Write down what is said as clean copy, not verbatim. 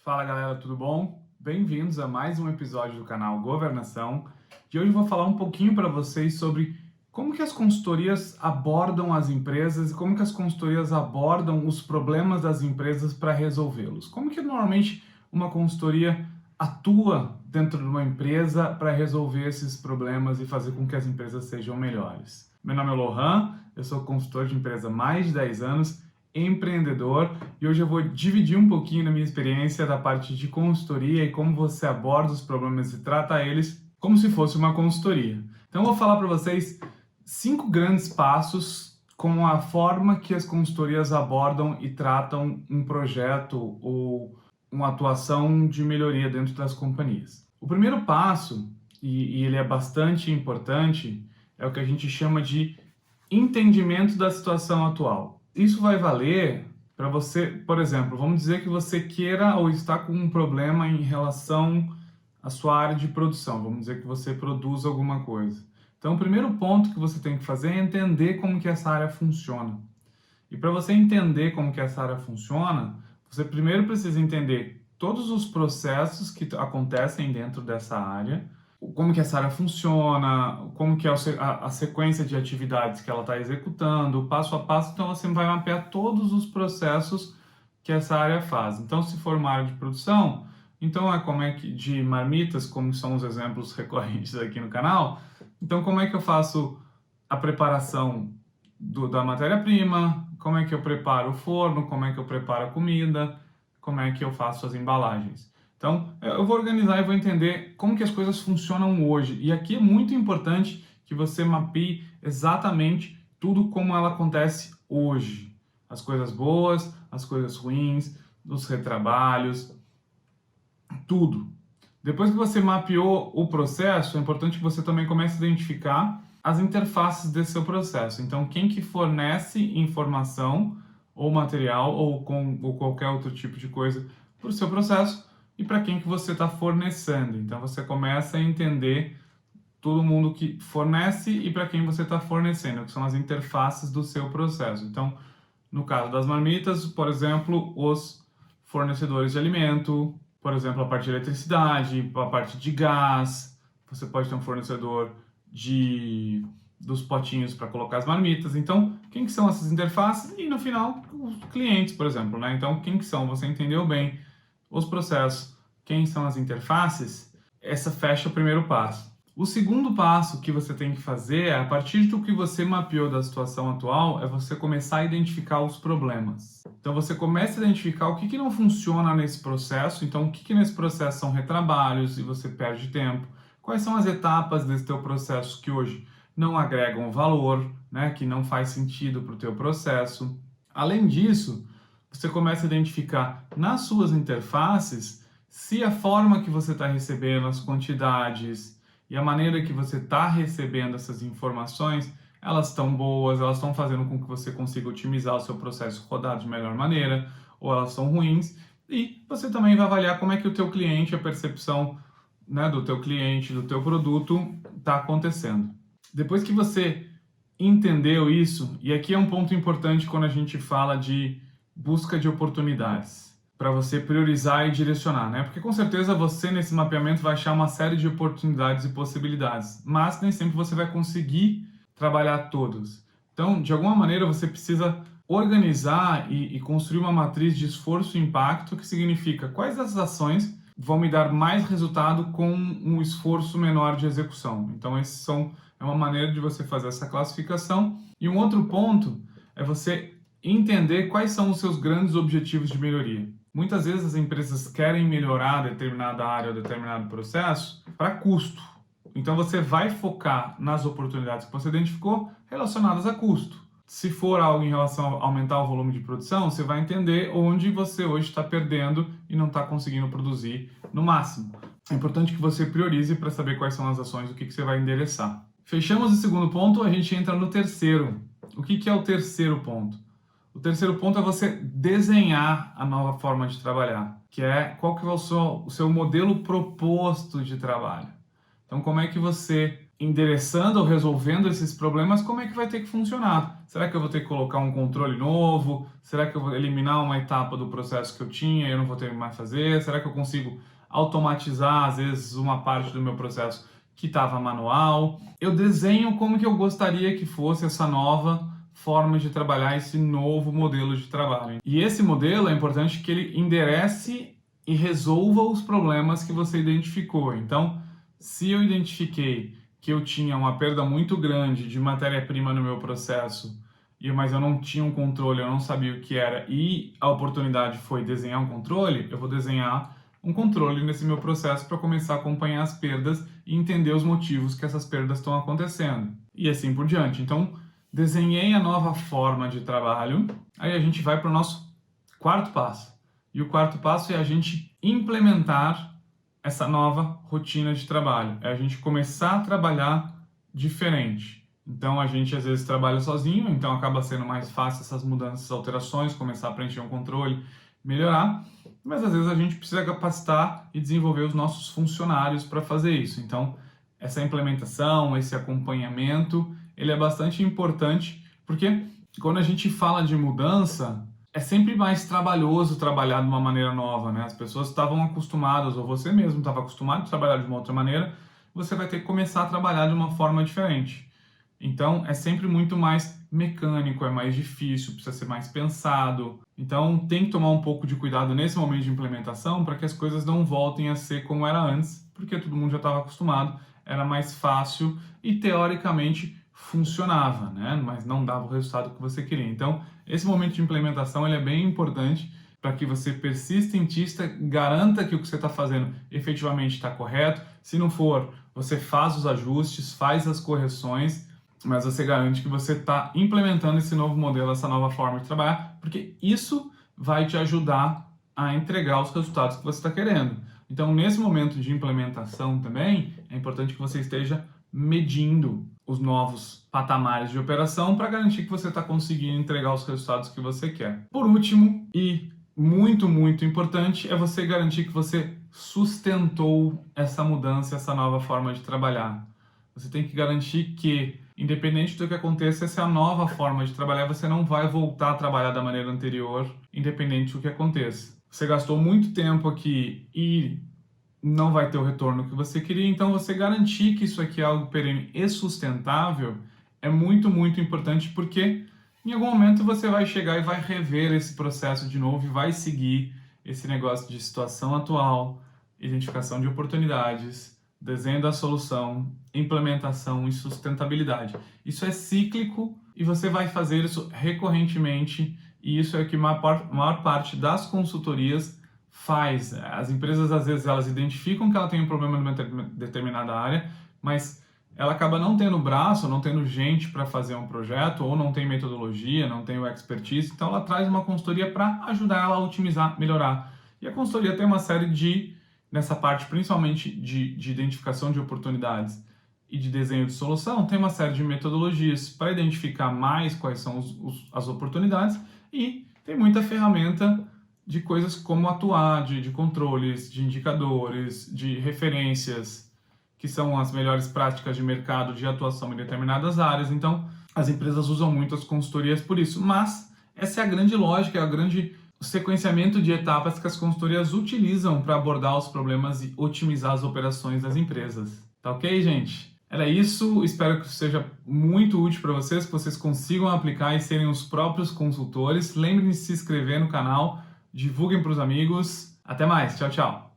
Fala galera, tudo bom? Bem-vindos a mais um episódio do canal Governação. E hoje eu vou falar um pouquinho para vocês sobre como que as consultorias abordam as empresas e como que as consultorias abordam os problemas das empresas para resolvê-los. Como que normalmente uma consultoria atua dentro de uma empresa para resolver esses problemas e fazer com que as empresas sejam melhores. Meu nome é Lohan, eu sou consultor de empresa há mais de 10 anos, empreendedor, e hoje eu vou dividir um pouquinho da minha experiência da parte de consultoria e como você aborda os problemas e trata eles como se fosse uma consultoria. Então eu vou falar para vocês 5 grandes passos com a forma que as consultorias abordam e tratam um projeto ou uma atuação de melhoria dentro das companhias. O primeiro passo, e ele é bastante importante, é o que a gente chama de entendimento da situação atual. Isso vai valer para você, por exemplo, vamos dizer que você queira ou está com um problema em relação à sua área de produção. Vamos dizer que você produz alguma coisa. Então, o primeiro ponto que você tem que fazer é entender como que essa área funciona. E para você entender como que essa área funciona, você primeiro precisa entender todos os processos que acontecem dentro dessa área, como que essa área funciona, como que é a sequência de atividades que ela está executando, passo a passo. Então você vai mapear todos os processos que essa área faz. Então, se for uma área de produção, então como é que de marmitas, como são os exemplos recorrentes aqui no canal, então como é que eu faço a preparação da matéria-prima, como é que eu preparo o forno, como é que eu preparo a comida, como é que eu faço as embalagens. Então, eu vou organizar e vou entender como que as coisas funcionam hoje. E aqui é muito importante que você mapeie exatamente tudo como ela acontece hoje. As coisas boas, as coisas ruins, os retrabalhos, tudo. Depois que você mapeou o processo, é importante que você também comece a identificar as interfaces desse seu processo. Então, quem que fornece informação ou material ou qualquer outro tipo de coisa para o seu processo e para quem que você está fornecendo. Então, você começa a entender todo mundo que fornece e para quem você está fornecendo, que são as interfaces do seu processo. Então, no caso das marmitas, por exemplo, os fornecedores de alimento, por exemplo, a parte de eletricidade, a parte de gás, você pode ter um fornecedor dos potinhos para colocar as marmitas. Então, quem que são essas interfaces? E no final, os clientes, por exemplo, né? Então, quem que são? Você entendeu bem os processos, quem são as interfaces? Essa fecha o primeiro passo. O segundo passo que você tem que fazer, a partir do que você mapeou da situação atual, é você começar a identificar os problemas. Então você começa a identificar o que não funciona nesse processo, então o que nesse processo são retrabalhos e você perde tempo. Quais são as etapas desse teu processo que hoje não agregam valor, né, que não faz sentido para o teu processo. Além disso, você começa a identificar nas suas interfaces se a forma que você está recebendo as quantidades e a maneira que você está recebendo essas informações, elas estão boas, elas estão fazendo com que você consiga otimizar o seu processo rodar de melhor maneira, ou elas são ruins. E você também vai avaliar como é que o teu cliente, a percepção, né, do teu cliente, do teu produto está acontecendo. Depois que você entendeu isso, e aqui é um ponto importante quando a gente fala de busca de oportunidades, para você priorizar e direcionar, né? Porque com certeza você nesse mapeamento vai achar uma série de oportunidades e possibilidades, mas nem sempre você vai conseguir trabalhar todas. Então, de alguma maneira, você precisa organizar e construir uma matriz de esforço e impacto, que significa quais dessas ações vão me dar mais resultado com um esforço menor de execução. Então, é uma maneira de você fazer essa classificação. E um outro ponto é você entender quais são os seus grandes objetivos de melhoria. Muitas vezes as empresas querem melhorar determinada área ou determinado processo para custo. Então você vai focar nas oportunidades que você identificou relacionadas a custo. Se for algo em relação a aumentar o volume de produção, você vai entender onde você hoje está perdendo e não está conseguindo produzir no máximo. É importante que você priorize para saber quais são as ações, o que você vai endereçar. Fechamos o segundo ponto, a gente entra no terceiro. O que é o terceiro ponto? O terceiro ponto é você desenhar a nova forma de trabalhar, que é qual que é o seu modelo proposto de trabalho. Então, como é que você endereçando ou resolvendo esses problemas, como é que vai ter que funcionar? Será que eu vou ter que colocar um controle novo? Será que eu vou eliminar uma etapa do processo que eu tinha e eu não vou ter mais fazer? Será que eu consigo automatizar, às vezes, uma parte do meu processo que estava manual? Eu desenho como que eu gostaria que fosse essa nova forma de trabalhar, esse novo modelo de trabalho. E esse modelo é importante que ele enderece e resolva os problemas que você identificou. Então, se eu identifiquei que eu tinha uma perda muito grande de matéria-prima no meu processo, mas eu não tinha um controle, eu não sabia o que era, e a oportunidade foi desenhar um controle, eu vou desenhar um controle nesse meu processo para começar a acompanhar as perdas e entender os motivos que essas perdas estão acontecendo. E assim por diante. Então, desenhei a nova forma de trabalho, aí a gente vai para o nosso quarto passo. E o quarto passo é a gente implementar essa nova rotina de trabalho. É a gente começar a trabalhar diferente. Então a gente às vezes trabalha sozinho, então acaba sendo mais fácil essas mudanças, alterações, começar a preencher um controle, melhorar. Mas às vezes a gente precisa capacitar e desenvolver os nossos funcionários para fazer isso. Então essa implementação, esse acompanhamento, ele é bastante importante, porque quando a gente fala de mudança, é sempre mais trabalhoso trabalhar de uma maneira nova, né? As pessoas estavam acostumadas, ou você mesmo estava acostumado a trabalhar de uma outra maneira, você vai ter que começar a trabalhar de uma forma diferente. Então, é sempre muito mais mecânico, é mais difícil, precisa ser mais pensado. Então, tem que tomar um pouco de cuidado nesse momento de implementação para que as coisas não voltem a ser como era antes, porque todo mundo já estava acostumado, era mais fácil e, teoricamente, funcionava, né? Mas não dava o resultado que você queria. Então, esse momento de implementação ele é bem importante para que você persistentista garanta que o que você está fazendo efetivamente está correto. Se não for, você faz os ajustes, faz as correções, mas você garante que você está implementando esse novo modelo, essa nova forma de trabalhar, porque isso vai te ajudar a entregar os resultados que você está querendo. Então, nesse momento de implementação também, é importante que você esteja medindo os novos patamares de operação para garantir que você está conseguindo entregar os resultados que você quer. Por último, e muito, muito importante, é você garantir que você sustentou essa mudança, essa nova forma de trabalhar. Você tem que garantir que, independente do que aconteça, essa é a nova forma de trabalhar, você não vai voltar a trabalhar da maneira anterior, independente do que aconteça. Você gastou muito tempo aqui e não vai ter o retorno que você queria, então você garantir que isso aqui é algo perene e sustentável é muito, muito importante, porque em algum momento você vai chegar e vai rever esse processo de novo e vai seguir esse negócio de situação atual, identificação de oportunidades, desenho da solução, implementação e sustentabilidade. Isso é cíclico e você vai fazer isso recorrentemente, e isso é o que a maior parte das consultorias faz. As empresas, às vezes, elas identificam que ela tem um problema numa determinada área, mas ela acaba não tendo braço, não tendo gente para fazer um projeto, ou não tem metodologia, não tem o expertise, então ela traz uma consultoria para ajudar ela a otimizar, melhorar. E a consultoria tem uma série nessa parte principalmente de identificação de oportunidades e de desenho de solução, tem uma série de metodologias para identificar mais quais são as oportunidades, e tem muita ferramenta de coisas como atuar, de controles, de indicadores, de referências, que são as melhores práticas de mercado de atuação em determinadas áreas. Então, as empresas usam muito as consultorias por isso, mas essa é a grande lógica, é o grande sequenciamento de etapas que as consultorias utilizam para abordar os problemas e otimizar as operações das empresas. Tá ok, gente? Era isso, espero que seja muito útil para vocês, que vocês consigam aplicar e serem os próprios consultores. Lembrem de se inscrever no canal, divulguem para os amigos. Até mais, tchau, tchau!